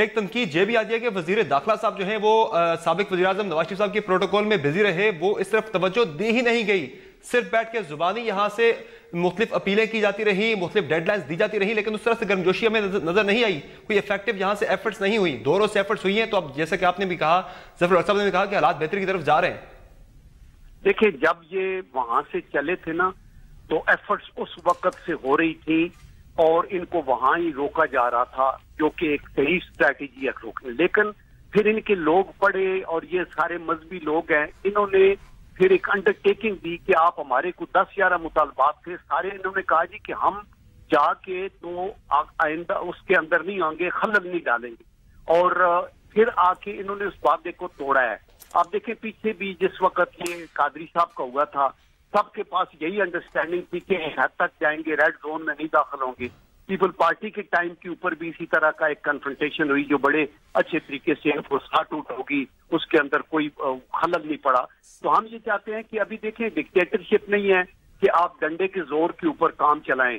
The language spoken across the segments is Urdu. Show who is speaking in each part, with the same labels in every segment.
Speaker 1: ایک تنقید یہ بھی آتی ہے کہ وزیر داخلہ صاحب جو ہیں وہ سابق وزیر اعظم نواز شریف صاحب کے پروٹوکول میں بزی رہے، وہ اس طرف توجہ دی ہی نہیں گئی، صرف بیٹھ کے زبانی یہاں سے مختلف اپیلیں کی جاتی رہی، مختلف ڈیڈ لائنز دی جاتی رہی، لیکن اس طرح سے گرمجوشی ہمیں نظر نہیں آئی، کوئی ایفیکٹو یہاں سے ایفرٹس نہیں ہوئی. 2 روز سے ایفرٹس ہوئی ہیں، تو اب جیسا کہ آپ نے بھی کہا، ظفر صاحب نے بھی کہا کہ حالات بہتری کی طرف جا رہے ہیں.
Speaker 2: دیکھیں جب یہ وہاں سے چلے تھے نا تو ایفرٹس اس وقت سے ہو رہی تھی اور ان کو وہاں ہی روکا جا رہا تھا، جو کہ ایک صحیح اسٹریٹجی ہے روکنے. لیکن پھر ان کے لوگ پڑے اور یہ سارے مذہبی لوگ ہیں، انہوں نے پھر ایک انڈرٹیکنگ دی کہ آپ ہمارے کو 10-11 مطالبات تھے سارے، انہوں نے کہا جی کہ ہم جا کے تو آئندہ اس کے اندر نہیں آئیں گے، خلل نہیں ڈالیں گے، اور پھر آ کے انہوں نے اس وعدے کو توڑا ہے. آپ دیکھیں پیچھے بھی جس وقت یہ قادری صاحب کا ہوا تھا، سب کے پاس یہی انڈرسٹینڈنگ تھی کہ ایک حد تک جائیں گے، ریڈ زون میں نہیں داخل ہوں گے. پیپل پارٹی کے ٹائم کے اوپر بھی اسی طرح کا ایک کنفرنٹیشن ہوئی جو بڑے اچھے طریقے سے ساٹ آؤٹ ہوگی، اس کے اندر کوئی خلل نہیں پڑا. تو ہم یہ چاہتے ہیں کہ ابھی دیکھیں ڈکٹیٹرشپ نہیں ہے کہ آپ ڈنڈے کے زور کے اوپر کام چلائیں.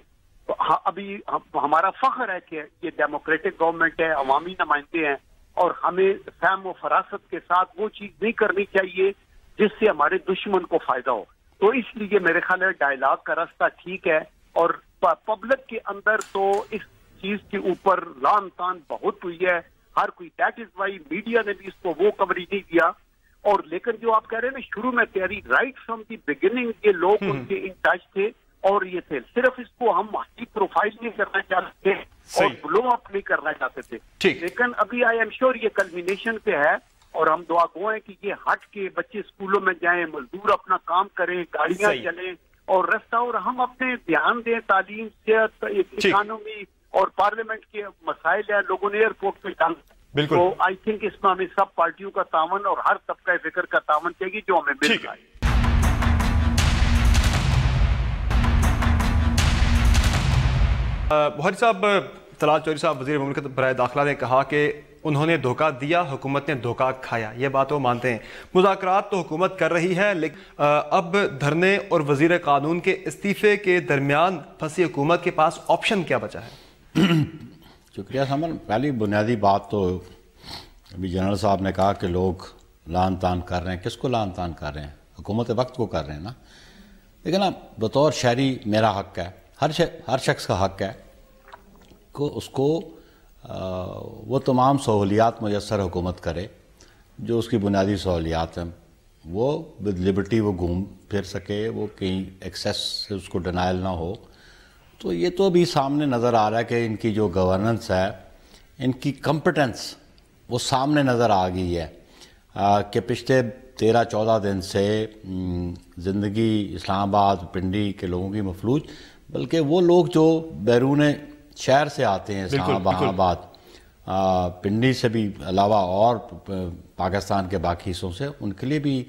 Speaker 2: ابھی ہمارا فخر ہے کہ یہ ڈیموکریٹک گورنمنٹ ہے، عوامی نمائندے ہیں، اور ہمیں فہم و فراست کے ساتھ وہ چیز نہیں کرنی چاہیے جس سے ہمارے دشمن کو فائدہ ہو. تو اس لیے میرے خیال ہے ڈائلاگ کا راستہ ٹھیک ہے، اور پبلک کے اندر تو اس چیز کے اوپر لان تان بہت ہوئی ہے، ہر کوئی. دیٹ از وائی میڈیا نے بھی اس کو وہ کوریج نہیں دیا. اور لیکن جو آپ کہہ رہے ہیں نا شروع میں تیاری، رائٹ فرام دی بگننگ یہ لوگ ان کے ان ٹچ تھے، اور یہ تھے صرف اس کو ہم ہائی پروفائل نہیں کرنا چاہتے اور بلو اپ نہیں کرنا چاہتے تھے. لیکن ابھی آئی ایم شیور یہ کلمینیشن پہ ہے، اور ہم دعا گو ہیں کہ یہ ہٹ کے بچے اسکولوں میں جائیں، مزدور اپنا کام کریں، گاڑیاں چلیں اور رستہ، اور ہم اپنے دھیان دیں تعلیم، صحت، اکانومی اور پارلیمنٹ کے مسائل ہیں. لوگوں نے ایئرپورٹ پہ جانا. تو آئی تھنک اس میں ہمیں سب پارٹیوں کا تعاون اور ہر طبقہ فکر کا تعاون چاہیے جو ہمیں مل رہا ہے.
Speaker 1: بخاری صاحب، طلعت چودھری صاحب وزیر مملکت برائے داخلہ نے کہا کہ انہوں نے دھوکہ دیا، حکومت نے دھوکہ کھایا. یہ بات وہ مانتے ہیں. مذاکرات تو حکومت کر رہی ہے، لیکن اب دھرنے اور وزیر قانون کے استعفے کے درمیان پھنسی حکومت کے پاس آپشن کیا بچا ہے؟
Speaker 3: شکریہ سمن. پہلی بنیادی بات تو ابھی جنرل صاحب نے کہا کہ لوگ لان تان کر رہے ہیں. کس کو لان تان کر رہے ہیں؟ حکومت وقت کو کر رہے ہیں نا. لیکن نا بطور شہری میرا حق ہے، ہر شخص کا حق ہے کہ اس کو وہ تمام سہولیات میسر حکومت کرے جو اس کی بنیادی سہولیات ہیں، وہ ود لبرٹی وہ گھوم پھر سکے، وہ کہیں ایکسیس سے اس کو ڈینائل نہ ہو. تو یہ تو بھی سامنے نظر آ رہا ہے کہ ان کی جو گورننس ہے، ان کی کمپٹنس وہ سامنے نظر آ گئی ہے کہ پچھلے 13-14 دن سے زندگی اسلام آباد پنڈی کے لوگوں کی مفلوج، بلکہ وہ لوگ جو بیرون شہر سے آتے ہیں، اسلام آباد پنڈی سے بھی علاوہ اور پاکستان کے باقی حصوں سے، ان کے لیے بھی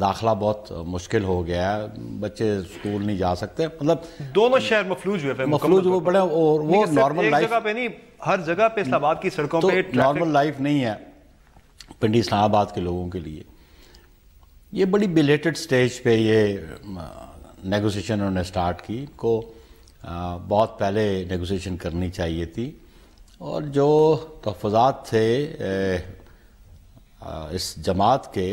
Speaker 3: داخلہ بہت مشکل ہو گیا ہے. بچے اسکول نہیں جا سکتے. مطلب
Speaker 1: دونوں شہر مفلوج ہوئے،
Speaker 3: مفلوج وہ بڑے، اور وہ نارمل لائف
Speaker 1: جگہ پہ نہیں، ہر جگہ پہ اسلام آباد کی سڑکوں پہ
Speaker 3: نارمل لائف نہیں ہے پنڈی اسلام آباد کے لوگوں کے لیے. یہ بڑی بیلیٹڈ سٹیج پہ یہ نیگوسیشن انہوں نے سٹارٹ کی، کو بہت پہلے نیگوسیشن کرنی چاہیے تھی. اور جو تحفظات تھے اس جماعت کے،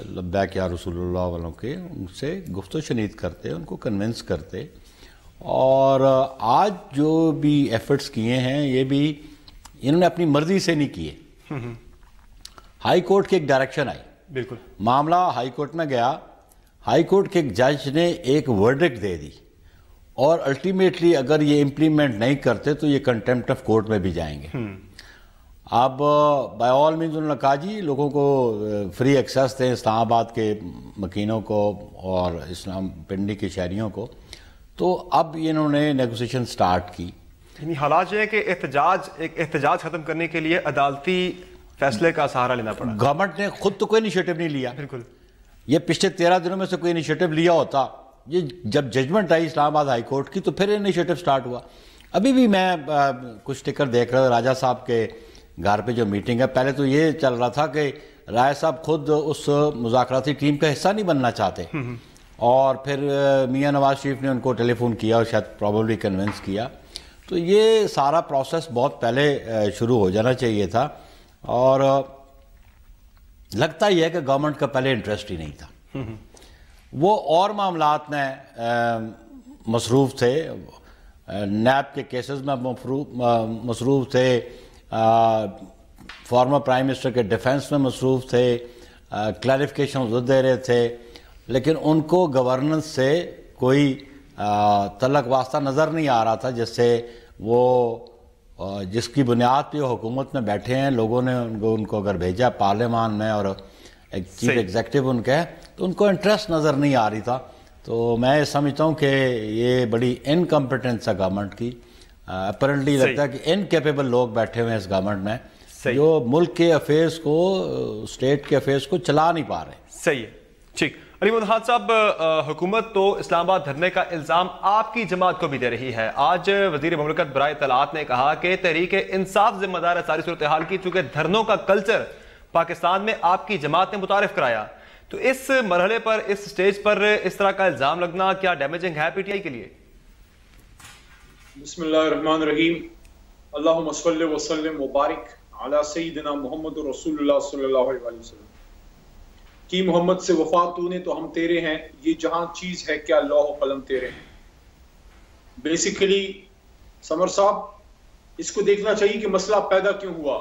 Speaker 3: لبیک یا رسول اللہ والوں کے، ان سے گفت و شنید کرتے، ان کو کنونس کرتے. اور آج جو بھی ایفرٹس کیے ہیں یہ بھی انہوں نے اپنی مرضی سے نہیں کیے. ہائی کورٹ کی ایک ڈائریکشن آئی، بالکل معاملہ ہائی کورٹ میں گیا، ہائی کورٹ کے ایک جج نے ایک ورڈکٹ دے دی، اور الٹیمیٹلی اگر یہ امپلیمنٹ نہیں کرتے تو یہ کنٹیمپٹ آف کورٹ میں بھی جائیں گے. اب بائی آل مینز انہوں نے کہا جی لوگوں کو فری ایکسیس دیں، اسلام آباد کے مکینوں کو اور اسلام پنڈی کے شہریوں کو. تو اب انہوں نے نیگوسیشن سٹارٹ کی.
Speaker 1: یعنی حالات یہ ہے کہ احتجاج ختم کرنے کے لیے عدالتی فیصلے کا سہارا لینا پڑا.
Speaker 3: گورنمنٹ نے خود تو کوئی انیشیٹو نہیں لیا.
Speaker 1: بالکل.
Speaker 3: یہ پچھلے 13 دنوں میں سے کوئی انیشیٹو لیا ہوتا، یہ جب ججمنٹ آئی اسلام آباد ہائی کورٹ کی تو پھر انیشیٹو سٹارٹ ہوا. ابھی بھی میں کچھ ٹکر دیکھ رہا تھا راجہ صاحب کے گھر پہ جو میٹنگ ہے. پہلے تو یہ چل رہا تھا کہ رائے صاحب خود اس مذاکراتی ٹیم کا حصہ نہیں بننا چاہتے، اور پھر میاں نواز شریف نے ان کو ٹیلی فون کیا اور شاید پرابیبلی کنونس کیا. تو یہ سارا پروسیس بہت پہلے شروع ہو جانا چاہیے تھا، اور لگتا ہی ہے کہ گورنمنٹ کا پہلے انٹرسٹ ہی نہیں تھا، وہ اور معاملات میں مصروف تھے، نیب کے کیسز میں مصروف تھے، فارمر پرائم منسٹر کے ڈیفنس میں مصروف تھے، کلیریفیکیشن دے رہے تھے، لیکن ان کو گورننس سے کوئی تعلق واسطہ نظر نہیں آ رہا تھا، جس سے وہ جس کی بنیاد پہ وہ حکومت میں بیٹھے ہیں، لوگوں نے ان کو اگر بھیجا پارلیمان میں اور ایک چیف ایگزیکٹو ان کا ہے، تو ان کو انٹرسٹ نظر نہیں آ رہی تھا. تو میں سمجھتا ہوں کہ یہ بڑی انکمپیٹنس ہے گورنمنٹ کی. اپیرنٹلی لگتا ہے کہ انکیپیبل لوگ بیٹھے ہوئے ہیں اس گورنمنٹ میں جو ملک کے افیئرس کو، اسٹیٹ کے افیئرس کو چلا نہیں پا رہے.
Speaker 1: صحیح ہے، ٹھیک. علی محمد خان صاحب، حکومت تو اسلام آباد دھرنے کا الزام آپ کی جماعت کو بھی دے رہی ہے. آج وزیر مملکت برائے اطلاعات نے کہا کہ تحریک انصاف ذمہ دار ہے ساری صورتحال کی، چونکہ دھرنوں کا کلچر پاکستان میں آپ کی جماعت نے متعارف کرایا. تو اس مرحلے پر، اس سٹیج پر اس طرح کا الزام لگنا کیا ڈیمیجنگ ہے پی ٹی آئی کے لیے؟
Speaker 4: بسم اللہ الرحمن الرحیم. اللہم صلی وسلم وبارک علی سیدنا محمد رسول اللہ صلی اللہ علیہ وسلم. کی محمد سے وفا تو نے تو ہم تیرے ہیں، یہ جہاں چیز ہے کیا لوح و قلم تیرے ہیں. بیسیکلی سمر صاحب، اس کو دیکھنا چاہیے کہ مسئلہ پیدا کیوں ہوا.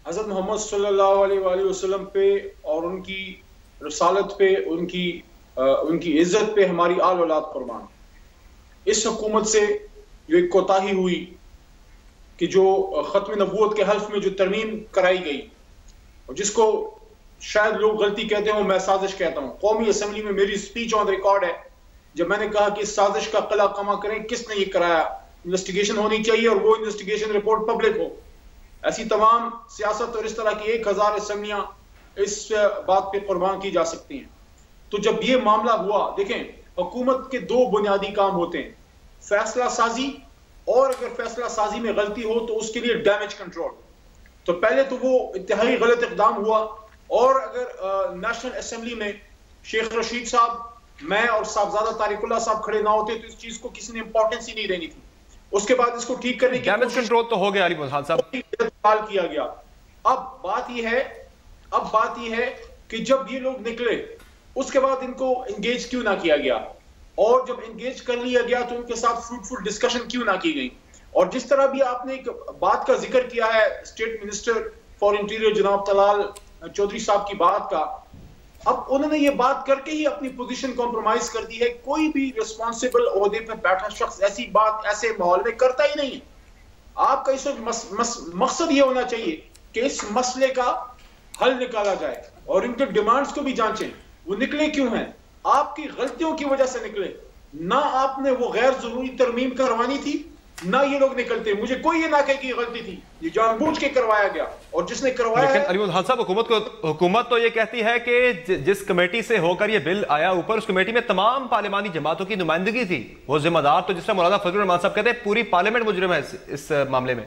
Speaker 4: حضرت محمد صلی اللہ علیہ وآلہ وسلم پہ اور ان کی رسالت پہ، ان کی عزت پہ ہماری آل اولاد قربان. اس حکومت سے جو ایک کوتاہی ہوئی کہ جو ختم نبوت کے حلف میں جو ترمیم کرائی گئی، اور جس کو شاید لوگ غلطی کہتے ہیں، میں سازش کہتا ہوں. قومی اسمبلی میں میری سپیچ آن ریکارڈ ہے جب میں نے کہا کہ اس سازش کا قلع کما کریں، کس نے یہ کرایا، انویسٹیگیشن ہونی چاہیے اور وہ انویسٹیگیشن رپورٹ پبلک ہو. ایسی تمام سیاست اور اس طرح کی 1000 اسمبلیاں اس بات پہ قربان کی جا سکتی ہیں. تو جب یہ معاملہ ہوا، دیکھیں حکومت کے 2 بنیادی کام ہوتے ہیں، فیصلہ سازی، اور اگر فیصلہ سازی میں غلطی ہو تو اس کے لیے ڈیمیج کنٹرول. تو پہلے تو وہ انتہائی غلط اقدام ہوا، اور اگر نیشنل اسمبلی میں شیخ رشید صاحب، میں اور صاحبزادہ طارق اللہ صاحب کھڑے نہ ہوتے تو اس چیز کو کسی نے امپورٹنس ہی نہیں دینی تھی. اس کے بعد اس کو ٹھیک کرنے کی
Speaker 1: ڈیمیج کنٹرول تو ہو گیا علی محمد خان صاحب،
Speaker 4: کیا گیا. اب بات یہ ہے کہ جب یہ لوگ نکلے اس کے بعد ان کو انگیج کیوں نہ کیا گیا، اور جب انگیج کر لیا گیا تو ان کے ساتھ فروٹفل ڈسکشن کیوں نہ کی گئی. اور جس طرح بھی آپ نے ایک بات کا ذکر کیا ہے اسٹیٹ منسٹر فار انٹیریئر جناب طلال چودھری صاحب کی بات کا، اب انہوں نے یہ بات کر کے ہی اپنی پوزیشن کمپرومائز کر دی ہے. کوئی بھی ریسپانسبل عہدے پہ بیٹھا شخص ایسی بات ایسے ماحول میں کرتا ہی نہیں ہے. آپ کا اس وقت مقصد یہ ہونا چاہیے کہ اس مسئلے کا حل نکالا جائے اور ان کے ڈیمانڈز کو بھی جانچیں. وہ نکلے کیوں ہیں؟ آپ کی غلطیوں کی وجہ سے نکلے. نہ آپ نے وہ غیر ضروری ترمیم کروانی تھی، نہ یہ لوگ نکلتے. مجھے کوئی یہ نہ کہے کہ یہ غلطی تھی، یہ جان بوجھ کے کروایا گیا، اور جس نے کروایا ہے.
Speaker 1: لیکن علی محمد خان صاحب، حکومت تو یہ کہتی ہے کہ جس کمیٹی سے ہو کر یہ بل آیا اوپر، اس کمیٹی میں تمام پارلیمانی جماعتوں کی نمائندگی تھی. وہ ذمہ دار تو جس طرح مولانا فضل الرحمان صاحب کہتے ہیں پوری پارلیمنٹ مجرم ہے اس معاملے میں.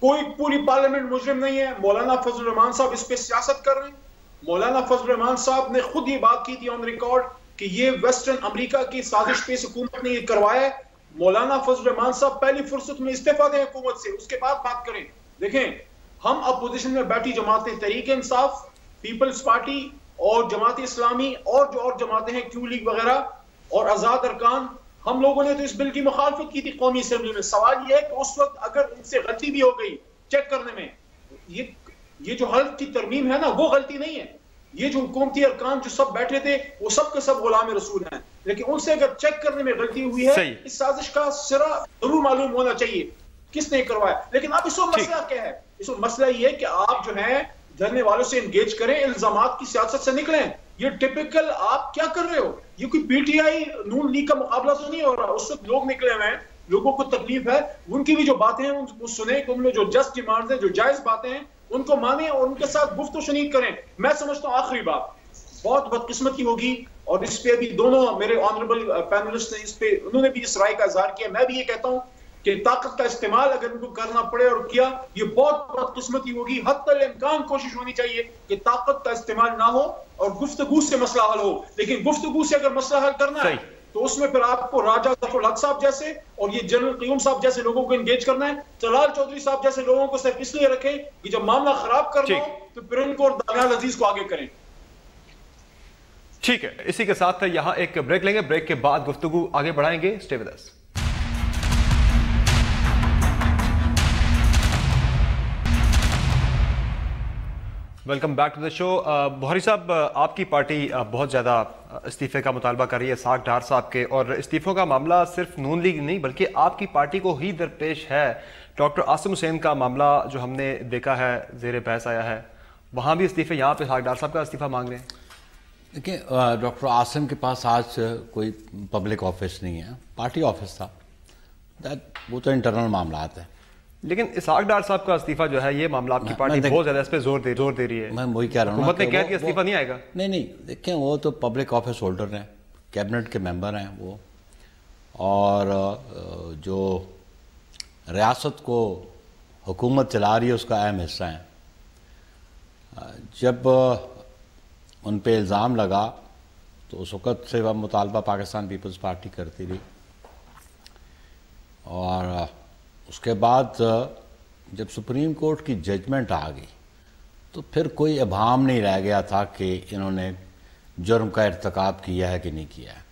Speaker 4: کوئی پوری پارلیمنٹ مجرم نہیں ہے. مولانا فضل الرحمان صاحب اس پہ سیاست کر رہے ہیں. مولانا فضل الرحمان صاحب نے خود یہ بات کی تھی آن ریکارڈ کہ یہ ویسٹرن امریکہ کی سازش پہ حکومت نے یہ کروایا ہے. مولانا فضل الرحمان صاحب پہلی فرصت میں استعفیٰ دیں حکومت سے، اس کے بعد بات کریں. دیکھیں ہم اپوزیشن میں بیٹھی جماعتیں، تحریک انصاف، پیپلز پارٹی اور جماعت اسلامی اور جو اور جماعتیں ہیں، کیو لیگ وغیرہ اور آزاد ارکان، ہم لوگوں نے تو اس بل کی مخالفت کی تھی قومی اسمبلی میں. سوال یہ ہے کہ اس وقت اگر ان سے غلطی بھی ہو گئی چیک کرنے میں، یہ جو حلف کی ترمیم ہے نا، وہ غلطی نہیں ہے. یہ جو حکومتی ارکان جو سب بیٹھے تھے وہ سب کے سب غلام رسول ہیں، لیکن ان سے اگر چیک کرنے میں غلطی ہوئی ہے، اس سازش کا سرا ضرور معلوم ہونا چاہیے کس نے کروایا. لیکن اب اس وقت مسئلہ کیا ہے؟ اس وقت مسئلہ یہ ہے کہ آپ جو ہیں دھرنے والوں سے انگیج کریں، الزامات کی سیاست سے نکلیں. یہ ٹپیکل آپ کیا کر رہے ہو؟ یہ کوئی P T I known league کا مقابلہ تو نہیں ہو رہا. اس وقت لوگ نکلے ہوئے ہیں، لوگوں کو تکلیف ہے، ان کی بھی جو باتیں ہیں ان کو سنیں، کہ ان میں جو جسٹ ڈیمانڈز ہیں، جو جائز باتیں ہیں، ان کو مانیں اور ان کے ساتھ گفت و شنید کریں. میں سمجھتا ہوں آخری بات بہت بدقسمتی ہوگی، اور اس پہ بھی دونوں میرے آنریبل پینلسٹ نے اس پہ انہوں نے بھی اس رائے کا اظہار کیا. میں بھی یہ کہتا ہوں کہ طاقت کا استعمال اگر ان کو کرنا پڑے اور کیا، یہ بہت بدقسمتی ہوگی. حتی الامکان کوشش ہونی چاہیے کہ طاقت کا استعمال نہ ہو اور گفتگو سے مسئلہ حل ہو. لیکن گفتگو سے اگر مسئلہ حل کرنا ہے تو اس میں پھر آپ کو راجہ ظفر الحق صاحب جیسے اور یہ جنرل قیوم صاحب جیسے لوگوں کو انگیج کرنا ہے. طلال چودھری صاحب جیسے لوگوں کو صرف اس لیے رکھیں کہ جب معاملہ خراب کرنا ہو تو پھر ان کو اور دانیال عزیز کو آگے کریں.
Speaker 1: ٹھیک ہے, اسی کے ساتھ یہاں ایک بریک لیں گے, بریک کے بعد گفتگو آگے بڑھائیں گے. Stay with us. Welcome back to the show. Bukhari صاحب, آپ کی پارٹی بہت زیادہ استعفے کا مطالبہ کر رہی ہے اسحاق ڈار صاحب کے, اور استعفوں کا معاملہ صرف نون لیگ نہیں بلکہ آپ کی پارٹی کو ہی درپیش ہے. ڈاکٹر عاصم حسین کا معاملہ جو ہم نے دیکھا ہے زیر بحث آیا ہے, وہاں بھی استعفے, یہاں پہ اسحاق ڈار صاحب کا استعفیٰ مانگ رہے ہیں.
Speaker 3: دیکھیں, ڈاکٹر عاصم کے پاس آج کوئی پبلک آفس نہیں ہے, پارٹی آفس تھا, وہ تو انٹرنل معاملات ہیں.
Speaker 1: لیکن اسحاق ڈار صاحب کا استعفیٰ جو ہے یہ معاملہ آپ کی پارٹی بہت زیادہ اس پہ زور دے رہی ہے.
Speaker 3: میں وہی کہہ رہا ہوں,
Speaker 1: حکومت نے کہا کہ استعفیٰ نہیں آئے گا.
Speaker 3: نہیں, دیکھیں وہ تو پبلک آفس ہولڈر ہیں, کیبنٹ کے ممبر ہیں وہ, اور جو ریاست کو حکومت چلا رہی ہے اس کا اہم حصہ ہیں. جب ان پہ الزام لگا تو اس وقت سے وہ مطالبہ پاکستان پیپلز پارٹی کرتی رہی, اور اس کے بعد جب سپریم کورٹ کی ججمنٹ آ گئی تو پھر کوئی ابہام نہیں رہ گیا تھا کہ انہوں نے جرم کا ارتکاب کیا ہے کہ نہیں کیا ہے.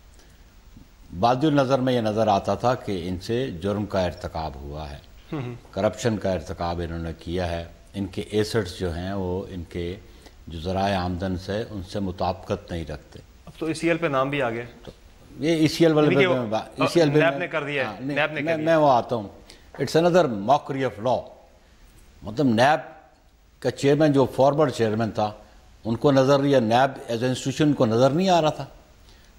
Speaker 3: بادی النظر میں یہ نظر آتا تھا کہ ان سے جرم کا ارتکاب ہوا ہے, کرپشن کا ارتکاب انہوں نے کیا ہے. ان کے ایسٹس جو ہیں وہ ان کے جو ذرائع آمدن سے ان سے مطابقت نہیں رکھتے.
Speaker 1: اب تو ای سی ایل پہ نام بھی آ گیا,
Speaker 3: تو یہ ای سی ایل والے
Speaker 1: نیب نے کر دیا ہے.
Speaker 3: میں وہ آتا ہوں, اٹس اندر ماکری آف لا. مطلب نیب کا چیئرمین جو فارورڈ چیئرمین تھا ان کو نظر, یا نیب ایز اے انسٹیٹیوشن کو نظر نہیں آ رہا تھا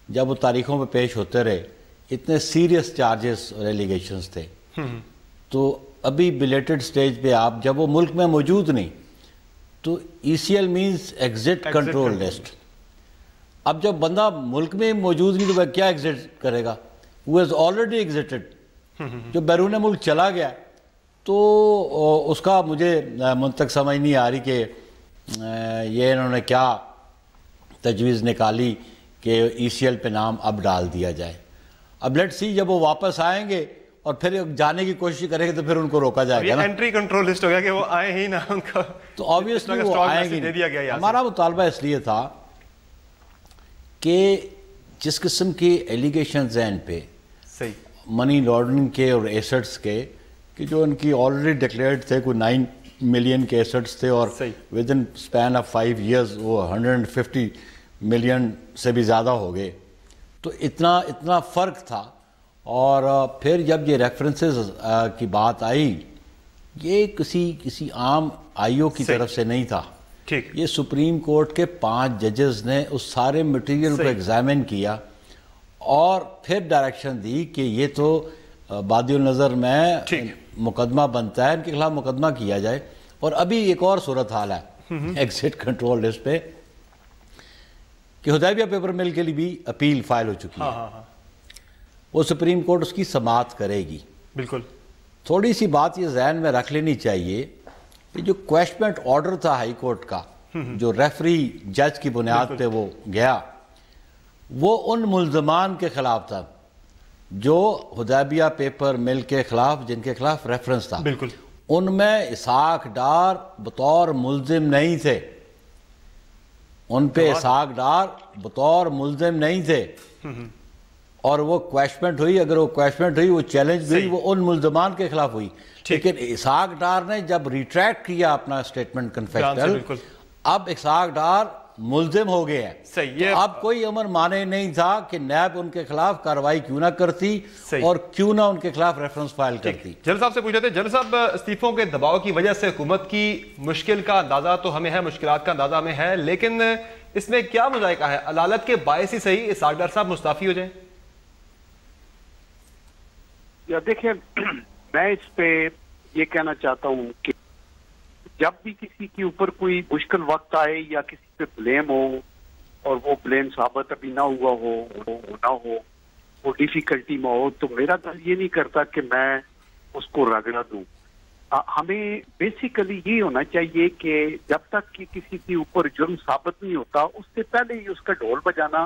Speaker 3: جب وہ تاریخوں پہ پیش ہوتے رہے. اتنے سیریس چارجز اور ایلیگیشنز تھے. تو ابھی بلیٹڈ سٹیج پہ آپ, جب وہ ملک میں موجود نہیں, تو E C L means exit control list. اب جب بندہ ملک میں موجود نہیں تو وہ کیا ایگزٹ کرے گا؟ وہ ہیز آلریڈی ایگزٹڈ. جو بیرون ملک چلا گیا تو اس کا مجھے منطق سمجھ نہیں آ رہی کہ یہ انہوں نے کیا تجویز نکالی کہ ای سی ایل پہ نام اب ڈال دیا جائے. اب لیٹ سی, جب وہ واپس آئیں گے اور پھر جانے کی کوشش کریں گے تو پھر ان کو روکا جائے گا.
Speaker 1: انٹری کنٹرول لسٹ ہو گیا کہ وہ آئے ہی نہ, ان کا
Speaker 3: تو آبویسلی وہ آئیں گے. ہمارا مطالبہ اس لیے تھا کہ جس قسم کی ایلیگیشنز ہیں ان پہ منی لانڈرنگ کے اور ایسٹس کے, کہ جو ان کی آلریڈی ڈکلیئرڈ تھے, کوئی 9 ملین کے ایسٹس تھے, اور with in span of 5 years وہ 150 ملین سے بھی زیادہ ہو گئے. تو اتنا فرق تھا. اور پھر جب یہ ریفرنسز کی بات آئی, یہ کسی عام آئی او کی طرف سے نہیں تھا. یہ سپریم کورٹ کے 5 ججز نے اس سارے مٹیریل کو ایگزامن کیا اور پھر ڈائریکشن دی کہ یہ تو بادی النظر میں مقدمہ بنتا ہے, ان کے خلاف مقدمہ کیا جائے. اور ابھی ایک اور صورتحال ہے ایگزٹ کنٹرول لسٹ پہ کہ حدیبیہ پیپر مل کے لیے بھی اپیل فائل ہو چکی ہے. وہ سپریم کورٹ اس کی سماعت کرے گی.
Speaker 1: بالکل.
Speaker 3: تھوڑی سی بات یہ ذہن میں رکھ لینی چاہیے کہ جو کویشمنٹ آرڈر تھا ہائی کورٹ کا, جو ریفری جج کی بنیاد پہ وہ گیا, وہ ان ملزمان کے خلاف تھا جو حدیبیہ پیپر مل کے خلاف, جن کے خلاف ریفرنس تھا.
Speaker 1: بالکل.
Speaker 3: ان میں اسحاق ڈار بطور ملزم نہیں تھے. ان پہ اسحاق ڈار بطور ملزم نہیں تھے. اور وہ کویشمنٹ ہوئی, اگر وہ کویشمنٹ ہوئی, وہ چیلنج ہوئی, وہ ان ملزمان کے خلاف ہوئی. لیکن اسحاق ڈار نے جب ریٹریکٹ کیا اپنا سٹیٹمنٹ کنفیشنل, اب اسحاق ڈار ملزم ہو گئے ہیں. اب کوئی امر مانے نہیں تھا کہ نیب ان کے خلاف کارروائی کیوں نہ کرتی اور کیوں نہ ان کے خلاف ریفرنس فائل کرتی.
Speaker 1: جنرل صاحب سے پوچھ رہے تھے, جنرل صاحب استعفوں کے دباؤ کی وجہ سے حکومت کی مشکل کا اندازہ تو ہمیں ہے, مشکلات کا اندازہ ہمیں ہے, لیکن اس میں کیا مذائقہ ہے؟ عدالت کے باعث ہی صحیح اسحاق ڈار صاحب مستعفی ہو جائیں.
Speaker 2: یا دیکھیں, میں اس پہ یہ کہنا چاہتا ہوں کہ جب بھی کسی کے اوپر کوئی مشکل وقت آئے یا کسی پہ بلیم ہو اور وہ بلیم ثابت ابھی نہ ہوا ہو, وہ ڈیفیکلٹی میں ہو, تو میرا دل یہ نہیں کرتا کہ میں اس کو رگڑا دوں. ہمیں بیسیکلی یہ ہونا چاہیے کہ جب تک کہ کسی کے اوپر جرم ثابت نہیں ہوتا, اس سے پہلے ہی اس کا ڈھول بجانا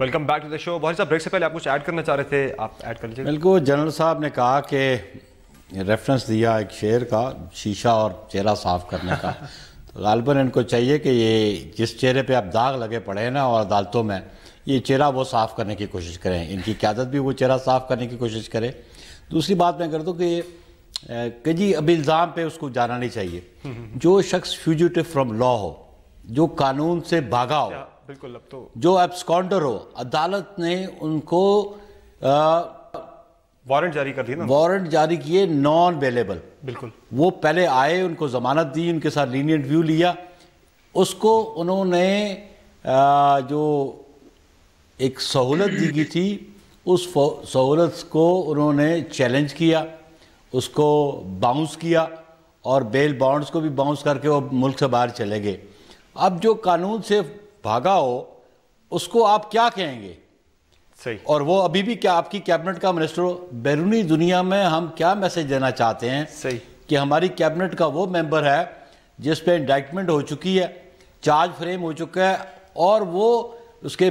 Speaker 1: ویلکم بیک ٹو دا شو. بہت صاحب بریک سے پہلے آپ کچھ ایڈ کرنا چاہ رہے تھے, آپ ایڈ کر لیجیے.
Speaker 3: بالکل, جنرل صاحب نے کہا کہ ریفرنس دیا ایک شعر کا, شیشہ اور چہرہ صاف کرنے کا. غالباً ان کو چاہیے کہ یہ جس چہرے پہ اب داغ لگے پڑے ہیں نا اور عدالتوں میں, یہ چہرہ وہ صاف کرنے کی کوشش کریں. ان کی قیادت بھی وہ چہرہ صاف کرنے کی کوشش کرے. دوسری بات میں کر دوں کہ جی ابھی الزام پہ اس کو جانا نہیں چاہیے. جو شخص فیوجیٹو فرام لا ہو, جو قانون سے بھاگا ہو,
Speaker 1: بالکل, اب تو
Speaker 3: جو ایبسکانڈر ہو, عدالت نے ان کو
Speaker 1: وارنٹ جاری کر دی نا,
Speaker 3: وارنٹ جاری کیے نان بیلیبل.
Speaker 1: بالکل,
Speaker 3: وہ پہلے آئے, ان کو ضمانت دی, ان کے ساتھ لینینٹ ویو لیا. اس کو انہوں نے جو ایک سہولت دی گئی تھی, اس سہولت کو انہوں نے چیلنج کیا, اس کو باؤنس کیا, اور بیل بانڈز کو بھی باؤنس کر کے وہ ملک سے باہر چلے گئے. اب جو قانون سے بھاگا ہو اس کو آپ کیا کہیں گے؟
Speaker 1: صحیح.
Speaker 3: اور وہ ابھی بھی کیا آپ کی کیبنٹ کا منسٹر ہو. بیرونی دنیا میں ہم کیا میسج دینا چاہتے ہیں؟
Speaker 1: صحیح,
Speaker 3: کہ ہماری کیبنٹ کا وہ ممبر ہے جس پہ انڈائٹمنٹ ہو چکی ہے, چارج فریم ہو چکا ہے, اور وہ اس کے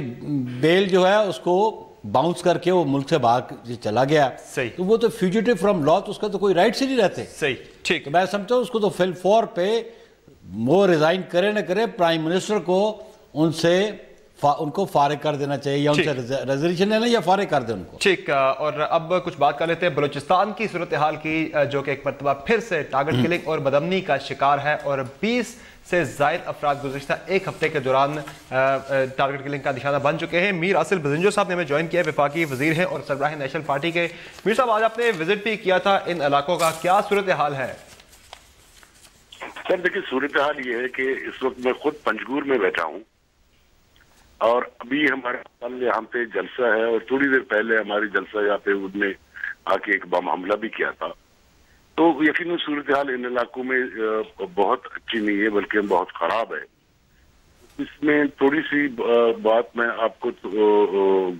Speaker 3: بیل جو ہے اس کو باؤنس کر کے وہ ملک سے باہر چلا گیا.
Speaker 1: صحیح.
Speaker 3: تو وہ تو فیوجیٹو فرام لا, تو اس کا تو کوئی رائٹ سے نہیں رہتے.
Speaker 1: صحیح, ٹھیک.
Speaker 3: تو میں سمجھتا ہوں اس کو تو فل فور پہ وہ ریزائن کرے نہ کرے, پرائم منسٹر کو ان کو فارغ کر دینا چاہیے, یا ان سے ریزولیوشن لینا یا فارغ کر دیں ان کو.
Speaker 1: ٹھیک. اور اب کچھ بات کر لیتے ہیں بلوچستان کی صورتحال کی, جو کہ ایک مرتبہ پھر سے ٹارگٹ کلنگ اور بدامنی کا شکار ہے, اور 20 سے زائد افراد گزشتہ ایک ہفتے کے دوران ٹارگٹ کلنگ کا نشانہ بن چکے ہیں. میر آصل بزنجو صاحب نے ہمیں جوائن کیا, وفاقی وزیر ہیں اور سربراہ نیشنل پارٹی کے. میر صاحب, آج آپ نے وزٹ بھی کیا تھا ان علاقوں کا, کیا صورتحال ہے؟
Speaker 5: سر دیکھیں, صورتحال یہ ہے کہ اس وقت میں خود پنجگور میں بیٹھا ہوں, اور ابھی ہمارے کل یہاں پہ جلسہ ہے, اور تھوڑی دیر پہلے ہماری جلسہ یہاں پہ ان نے آ کے ایک بم حملہ بھی کیا تھا. تو یقیناً صورتحال ان علاقوں میں بہت اچھی نہیں ہے, بلکہ بہت خراب ہے. اس میں تھوڑی سی بات میں آپ کو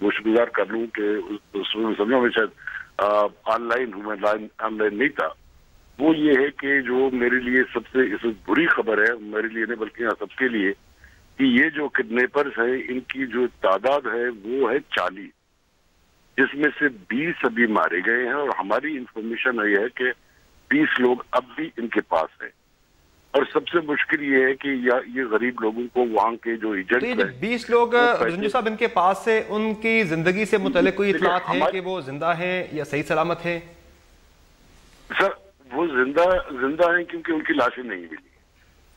Speaker 5: گوش گزار کر لوں کہ سمجھو میں شاید آن لائن ہوں, میں آن لائن نہیں تھا. وہ یہ ہے کہ جو میرے لیے سب سے بری خبر ہے, میرے لیے نہیں بلکہ سب کے لیے, کہ یہ جو کڈنیپرز ہیں ان کی جو تعداد ہے وہ ہے 40, جس میں سے 20 ابھی مارے گئے ہیں, اور ہماری انفارمیشن یہ ہے کہ 20 لوگ اب بھی ان کے پاس ہیں. اور سب سے مشکل یہ ہے کہ یہ غریب لوگوں کو وہاں کے جو ایجنٹ ہیں,
Speaker 1: 20 لوگ رنجو صاحب ان کے پاس سے, ان کی زندگی سے متعلق کوئی اطلاعات ہے کہ وہ زندہ ہیں یا صحیح سلامت ہیں؟
Speaker 5: سر وہ زندہ ہیں کیونکہ ان کی لاشیں نہیں ملی,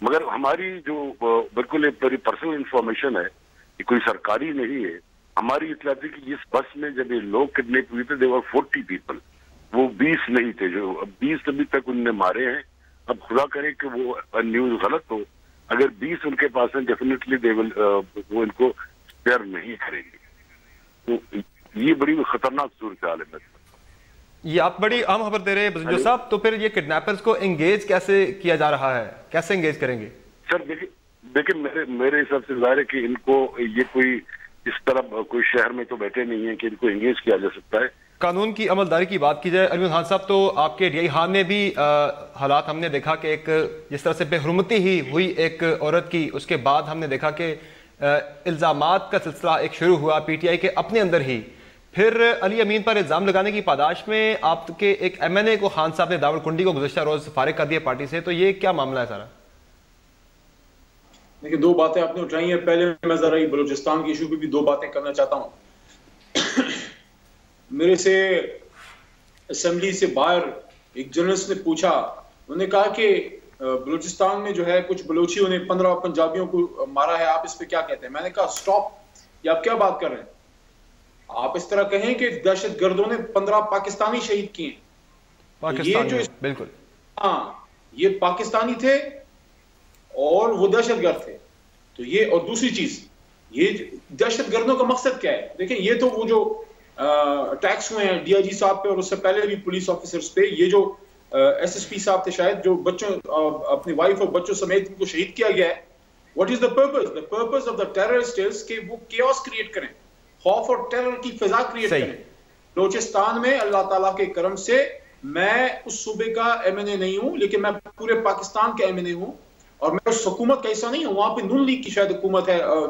Speaker 5: مگر ہماری جو بالکل ایک بڑی پرسنل انفارمیشن ہے, یہ کوئی سرکاری نہیں ہے, ہماری اطلاع تھی کہ اس بس میں جب یہ لوگ کڈنیپ ہوئے تھے, they were 40 people, وہ 20 نہیں تھے. جو 20 ابھی تک ان نے مارے ہیں. اب خدا کرے کہ وہ نیوز غلط ہو, اگر 20 ان کے پاس ہیں ڈیفینیٹلی وہ ان کو اسپیئر نہیں کریں گے. تو یہ بڑی خطرناک صورتحال ہے.
Speaker 1: یہ آپ بڑی اہم خبر دے رہے ہیں بزنجو صاحب. تو پھر یہ کڈنیپرز کو انگیج کیسے کیا جا رہا ہے, کیسے انگیج کریں گے؟
Speaker 5: سر دیکھیں میرے حساب سے ظاہر ہے کہ ان کو یہ کوئی اس طرح کوئی شہر میں تو بیٹھے نہیں ہیں کہ ان کو انگیج کیا جا سکتا ہے.
Speaker 1: قانون کی عملداری کی بات کی جائے, علی خان صاحب, تو آپ کے ڈی ہاں میں بھی حالات ہم نے دیکھا کہ ایک جس طرح سے بے حرمتی ہی ہوئی ایک عورت کی, اس کے بعد ہم نے دیکھا کہ الزامات کا سلسلہ ایک شروع ہوا پی ٹی آئی کے اپنے اندر ہی. پھر علی امین پر الزام لگانے کی پاداش میں آپ کے ایک ایم این اے کو خان صاحب نے داور کنڈی کو گزشتہ روز فارغ کر دیا پارٹی سے. تو یہ کیا معاملہ ہے سارا؟
Speaker 4: دیکھیں, 2 باتیں آپ نے اٹھائی ہیں. پہلے میں ذرا بلوچستان کے ایشو پہ بھی 2 باتیں کرنا چاہتا ہوں. میرے سے اسمبلی سے باہر ایک جرنلسٹ نے پوچھا, انہوں نے کہا کہ بلوچستان میں جو ہے کچھ بلوچیوں نے 15 پنجابیوں کو مارا ہے, آپ اس پہ کیا کہتے ہیں؟ میں نے کہا سٹاپ, یہ آپ کیا بات کر رہے ہیں؟ آپ اس طرح کہیں کہ دہشت گردوں نے 15 پاکستانی شہید کیے ہیں.
Speaker 1: پاکستانی, بالکل,
Speaker 4: ہاں, یہ پاکستانی تھے اور وہ دہشت گرد تھے. تو یہ, اور دوسری چیز, یہ دہشت گردوں کا مقصد کیا ہے؟ دیکھیں, یہ تو وہ جو اٹیکس ہوئے ہیں ڈی آئی جی صاحب پہ اور اس سے پہلے بھی پولیس آفیسرز پہ, یہ جو ایس ایس پی صاحب تھے شاید, جو بچوں اپنی وائف اور بچوں سمیت ان کو شہید کیا گیا ہے. What is the purpose? The purpose of the terrorist is کہ وہ کیوس کریٹ کریں, خوف اور ٹیرر کی فضا کریٹ کریں. بلوچستان میں اللہ تعالیٰ کے کرم سے میں اس صوبے کا ایم این اے نہیں ہوں, لیکن میں پورے پاکستان کا ایم این اے ہوں, اور میں اس حکومت کا حصہ نہیں ہوں. وہاں پہ نون لیگ کی شاید حکومت ہے